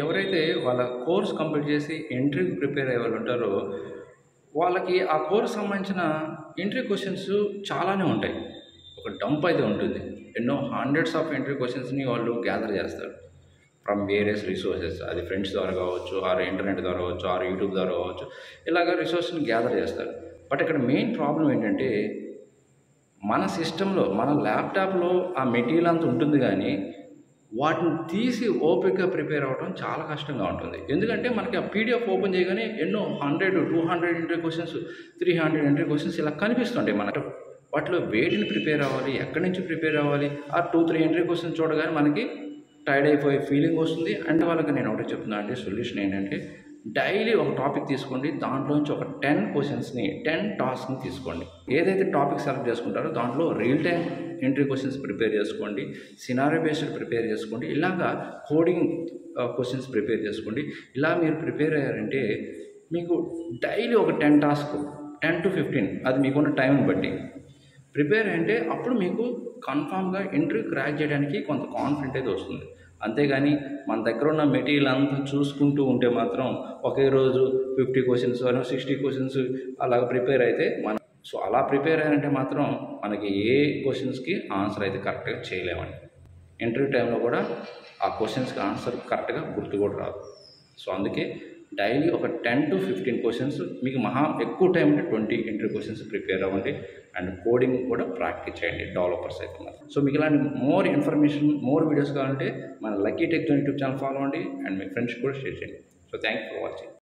ఎవరైతే వాళ్ళ course complete చేసి ఇంటర్వ్యూకి ప్రిపేర్ అయ్యే వాళ్ళు ఉంటారో, వాళ్ళకి ఆ కోర్స్ సంబంధించిన ఇంటర్వ్యూ క్వెషన్స్ చాలానే ఉంటాయి. ఒక డంప్ అయితే ఉంటుంది. ఎన్నో హండ్రెడ్స్ ఆఫ్ ఇంటర్వ్యూ క్వెషన్స్‌ని వాళ్ళు గ్యాదర్ చేస్తారు. From various resources. అది ఫ్రెండ్స్ ద్వారా కావచ్చు, ఆర్ ఇంటర్నెట్ ద్వారా కావచ్చు, ఆర్ యూట్యూబ్ ద్వారా కావచ్చు. ఇలాగ రిసోర్స్‌ని గ్యాదర్ చేస్తారు. బట్ ఇక్కడ మెయిన్ ప్రాబ్లమ్ ఏంటంటే, మన సిస్టంలో, మన ల్యాప్‌టాప్‌లో ఆ మెటీరియల్ అంతా ఉంటుంది గానీ, వాటిని తీసి ఓపికగా ప్రిపేర్ అవ్వడం చాలా కష్టంగా ఉంటుంది. ఎందుకంటే మనకి ఆ పీడిఎఫ్ ఓపెన్ చేయగానే ఎన్నో 100, 200 ఇంటర్వ్యూ క్వెషన్స్, 300 ఇంటర్వ్యూ క్వెషన్స్ ఇలా కనిపిస్తుంటాయి మనకు. వాటిలో వేటిని ప్రిపేర్ అవ్వాలి, ఎక్కడి నుంచి ప్రిపేర్ అవ్వాలి, ఆ 2, 3 ఇంటర్వ్యూ క్వెషన్స్ చూడగానే మనకి టైర్డ్ అయిపోయే ఫీలింగ్ వస్తుంది. అండ్ వాళ్ళకి నేను ఒకటే చెప్తున్నా అండి, సొల్యూషన్ ఏంటంటే డైలీ ఒక టాపిక్ తీసుకోండి. దాంట్లోంచి ఒక 10 క్వెషన్స్‌ని, 10 టాస్క్‌ని తీసుకోండి. ఏదైతే టాపిక్ సెలెక్ట్ చేసుకుంటారో దాంట్లో real time interview questions prepare చేసుకోండి. సినారియో బేస్డ్ ప్రిపేర్ చేసుకోండి. ఇలాగా కోడింగ్ క్వెషన్స్ ప్రిపేర్ చేసుకోండి. ఇలా మీరు ప్రిపేర్ అయ్యారంటే మీకు డైలీ ఒక 10 టాస్క్, 10-15 అది మీకున్న టైంని బట్టి ప్రిపేర్ అంటే అప్పుడు మీకు కన్ఫామ్‌గా ఇంటర్వ్యూ క్రాక్ చేయడానికి కొంత కాన్ఫిడెంట్ అయితే వస్తుంది. అంతేగాని మన దగ్గర ఉన్న మెటీరియల్ అంతా చూసుకుంటూ ఉంటే మాత్రం ఒకే రోజు 50 క్వెషన్స్ 60 క్వెషన్స్ అలాగ ప్రిపేర్ అయితే సో అలా ప్రిపేర్ అయ్యారంటే మాత్రం మనకి ఏ క్వెషన్స్‌కి ఆన్సర్ అయితే కరెక్ట్‌గా చేయలేమండి. ఇంటర్వ్యూ టైంలో కూడా ఆ క్వెషన్స్‌కి ఆన్సర్ కరెక్ట్‌గా గుర్తు కూడా రాదు. సో అందుకే డైలీ ఒక 10-15 క్వెషన్స్, మీకు మహా ఎక్కువ టైం అంటే 20 ఇంటర్వ్యూ క్వెషన్స్ ప్రిపేర్ అవ్వండి. అండ్ కోడింగ్ కూడా ప్రాక్టీస్ చేయండి డెవలపర్స్ అయితే ఉన్నారు. సో మీకు ఇలాంటి మోర్ ఇన్ఫర్మేషన్, మోర్ వీడియోస్ కావాలంటే మన lucky tech zone YouTube channel follow అవ్వండి. అండ్ మీ ఫ్రెండ్స్ కూడా షేర్ చేయండి. So thank you for watching.